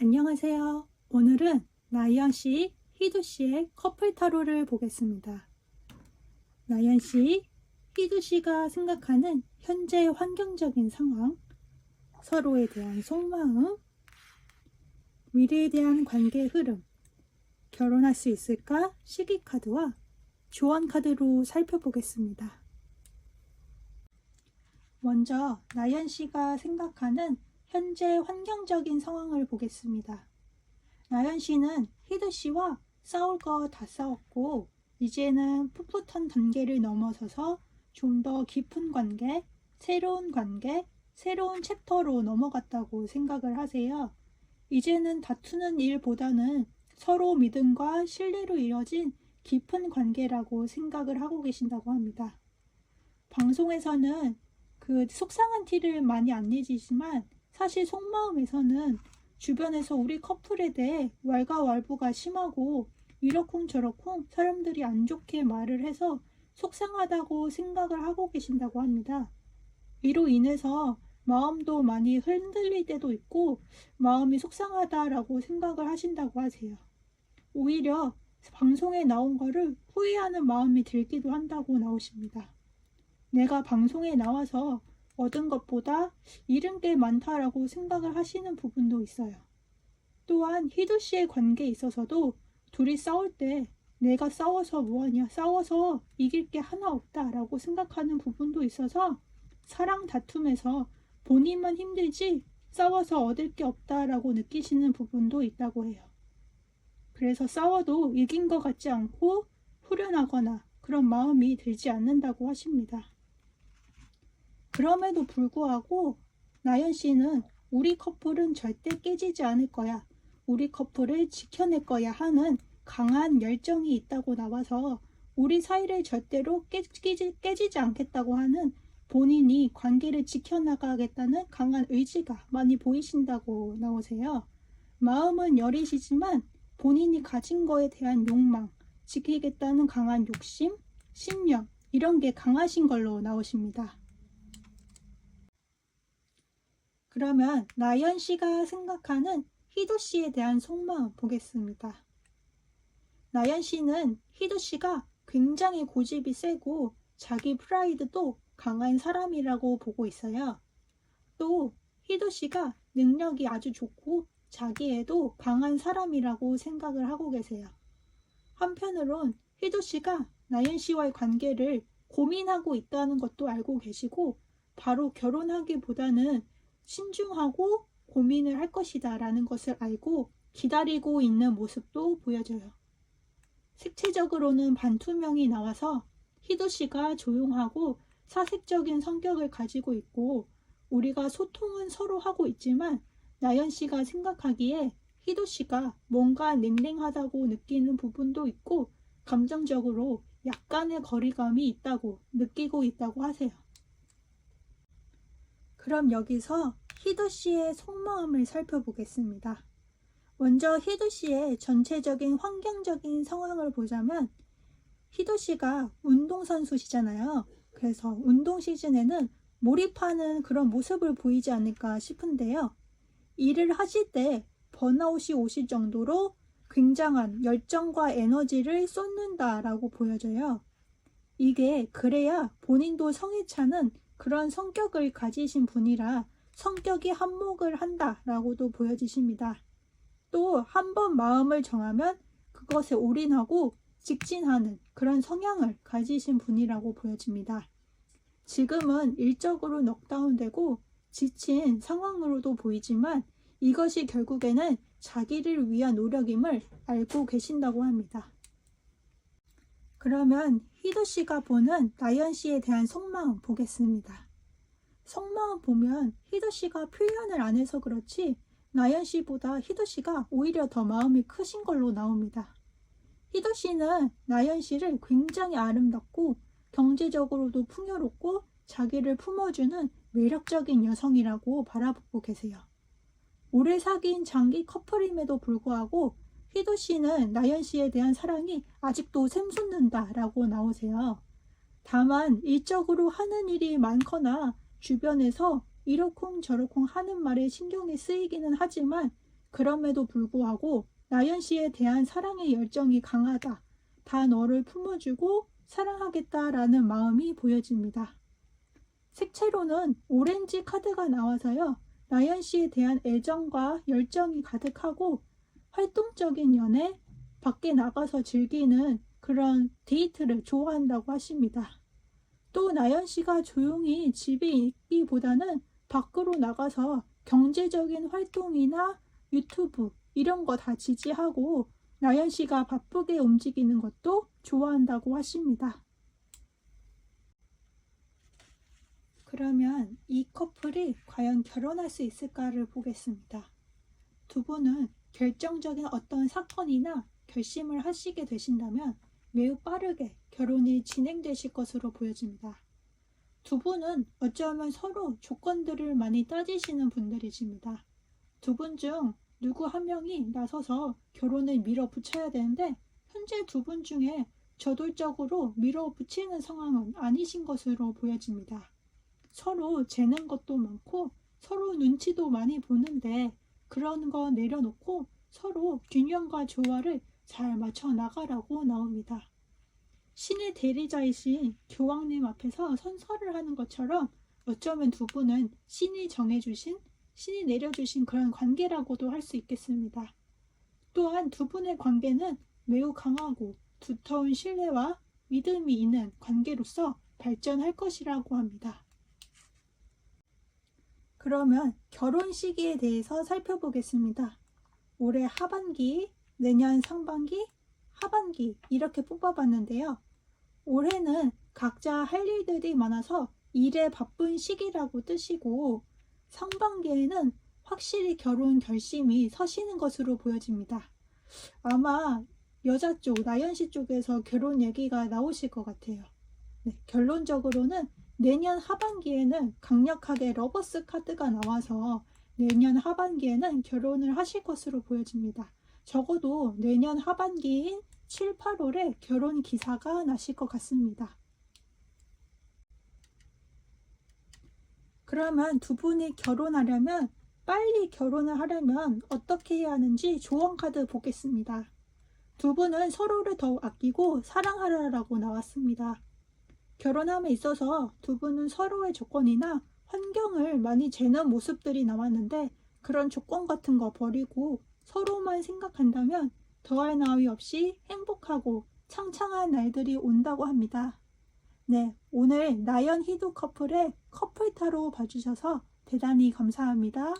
안녕하세요. 오늘은 나연씨, 희두씨의 커플 타로를 보겠습니다. 나연씨, 희두씨가 생각하는 현재 환경적인 상황, 서로에 대한 속마음, 미래에 대한 관계 흐름, 결혼할 수 있을까? 시기 카드와 조언 카드로 살펴보겠습니다. 먼저 나연씨가 생각하는 현재 환경적인 상황을 보겠습니다. 나연씨는 희두씨와 싸울 거 다 싸웠고 이제는 풋풋한 단계를 넘어서서 좀 더 깊은 관계, 새로운 챕터로 넘어갔다고 생각을 하세요. 이제는 다투는 일보다는 서로 믿음과 신뢰로 이어진 깊은 관계라고 생각을 하고 계신다고 합니다. 방송에서는 그 속상한 티를 많이 안 내지지만 사실 속마음에서는 주변에서 우리 커플에 대해 왈가왈부가 심하고 이러쿵저러쿵 사람들이 안 좋게 말을 해서 속상하다고 생각을 하고 계신다고 합니다. 이로 인해서 마음도 많이 흔들릴 때도 있고 마음이 속상하다라고 생각을 하신다고 하세요. 오히려 방송에 나온 거를 후회하는 마음이 들기도 한다고 나오십니다. 내가 방송에 나와서 얻은 것보다 잃은 게 많다라고 생각을 하시는 부분도 있어요. 또한 희두씨의 관계에 있어서도 둘이 싸울 때 내가 싸워서 뭐하냐, 싸워서 이길 게 하나 없다라고 생각하는 부분도 있어서 사랑 다툼에서 본인만 힘들지 싸워서 얻을 게 없다라고 느끼시는 부분도 있다고 해요. 그래서 싸워도 이긴 것 같지 않고 후련하거나 그런 마음이 들지 않는다고 하십니다. 그럼에도 불구하고 나연씨는 우리 커플은 절대 깨지지 않을 거야, 우리 커플을 지켜낼 거야 하는 강한 열정이 있다고 나와서 우리 사이를 절대로 깨지지 않겠다고 하는 본인이 관계를 지켜나가겠다는 강한 의지가 많이 보이신다고 나오세요. 마음은 여리시지만 본인이 가진 거에 대한 욕망, 지키겠다는 강한 욕심, 신념 이런 게 강하신 걸로 나오십니다. 그러면 나연씨가 생각하는 희두씨에 대한 속마음 보겠습니다. 나연씨는 희두씨가 굉장히 고집이 세고 자기 프라이드도 강한 사람이라고 보고 있어요. 또 희두씨가 능력이 아주 좋고 자기애도 강한 사람이라고 생각을 하고 계세요. 한편으론 희두씨가 나연씨와의 관계를 고민하고 있다는 것도 알고 계시고 바로 결혼하기보다는 신중하고 고민을 할 것이다 라는 것을 알고 기다리고 있는 모습도 보여져요. 색채적으로는 반투명이 나와서 희두씨가 조용하고 사색적인 성격을 가지고 있고 우리가 소통은 서로 하고 있지만 나연씨가 생각하기에 희두씨가 뭔가 냉랭하다고 느끼는 부분도 있고 감정적으로 약간의 거리감이 있다고 느끼고 있다고 하세요. 그럼 여기서 희두씨의 속마음을 살펴보겠습니다. 먼저 희두씨의 전체적인 환경적인 상황을 보자면 희두씨가 운동선수시잖아요. 그래서 운동 시즌에는 몰입하는 그런 모습을 보이지 않을까 싶은데요. 일을 하실 때 번아웃이 오실 정도로 굉장한 열정과 에너지를 쏟는다라고 보여져요. 이게 그래야 본인도 성에 차는 그런 성격을 가지신 분이라 성격이 한몫을 한다라고도 보여지십니다. 또 한 번 마음을 정하면 그것에 올인하고 직진하는 그런 성향을 가지신 분이라고 보여집니다. 지금은 일적으로 넉다운되고 지친 상황으로도 보이지만 이것이 결국에는 자기를 위한 노력임을 알고 계신다고 합니다. 그러면 희두씨가 보는 나연씨에 대한 속마음 보겠습니다. 속마음 보면 희두씨가 표현을 안 해서 그렇지 나연씨보다 희두씨가 오히려 더 마음이 크신 걸로 나옵니다. 희두씨는 나연씨를 굉장히 아름답고 경제적으로도 풍요롭고 자기를 품어주는 매력적인 여성이라고 바라보고 계세요. 오래 사귄 장기 커플임에도 불구하고 희두씨는 나연씨에 대한 사랑이 아직도 샘솟는다라고 나오세요. 다만 일적으로 하는 일이 많거나 주변에서 이러쿵저러쿵 하는 말에 신경이 쓰이기는 하지만 그럼에도 불구하고 나연 씨에 대한 사랑의 열정이 강하다. 다 너를 품어주고 사랑하겠다라는 마음이 보여집니다. 색채로는 오렌지 카드가 나와서요. 나연 씨에 대한 애정과 열정이 가득하고 활동적인 연애, 밖에 나가서 즐기는 그런 데이트를 좋아한다고 하십니다. 또 나연 씨가 조용히 집에 있기보다는 밖으로 나가서 경제적인 활동이나 유튜브 이런 거 다 지지하고 나연 씨가 바쁘게 움직이는 것도 좋아한다고 하십니다. 그러면 이 커플이 과연 결혼할 수 있을까를 보겠습니다. 두 분은 결정적인 어떤 사건이나 결심을 하시게 되신다면 매우 빠르게 결혼이 진행되실 것으로 보여집니다. 두 분은 어쩌면 서로 조건들을 많이 따지시는 분들이십니다. 두 분 중 누구 한 명이 나서서 결혼을 밀어붙여야 되는데 현재 두 분 중에 저돌적으로 밀어붙이는 상황은 아니신 것으로 보여집니다. 서로 재는 것도 많고 서로 눈치도 많이 보는데 그런 거 내려놓고 서로 균형과 조화를 잘 맞춰 나가라고 나옵니다. 신의 대리자이신 교황님 앞에서 선서를 하는 것처럼 어쩌면 두 분은 신이 정해주신, 신이 내려주신 그런 관계라고도 할 수 있겠습니다. 또한 두 분의 관계는 매우 강하고 두터운 신뢰와 믿음이 있는 관계로서 발전할 것이라고 합니다. 그러면 결혼 시기에 대해서 살펴보겠습니다. 올해 하반기, 내년 상반기, 하반기 이렇게 뽑아봤는데요. 올해는 각자 할 일들이 많아서 일에 바쁜 시기라고 뜨시고 상반기에는 확실히 결혼 결심이 서시는 것으로 보여집니다. 아마 여자 쪽, 나연 씨 쪽에서 결혼 얘기가 나오실 것 같아요. 네, 결론적으로는 내년 하반기에는 강력하게 러버스 카드가 나와서 내년 하반기에는 결혼을 하실 것으로 보여집니다. 적어도 내년 하반기인 7, 8월에 결혼 기사가 나실 것 같습니다. 그러면 두 분이 결혼하려면 빨리 결혼을 하려면 어떻게 해야 하는지 조언 카드 보겠습니다. 두 분은 서로를 더욱 아끼고 사랑하라라고 나왔습니다. 결혼함에 있어서 두 분은 서로의 조건이나 환경을 많이 재는 모습들이 나왔는데 그런 조건 같은 거 버리고 서로만 생각한다면 더할 나위 없이 행복하고 창창한 날들이 온다고 합니다. 네, 오늘 나연 희두 커플의 커플타로 봐주셔서 대단히 감사합니다.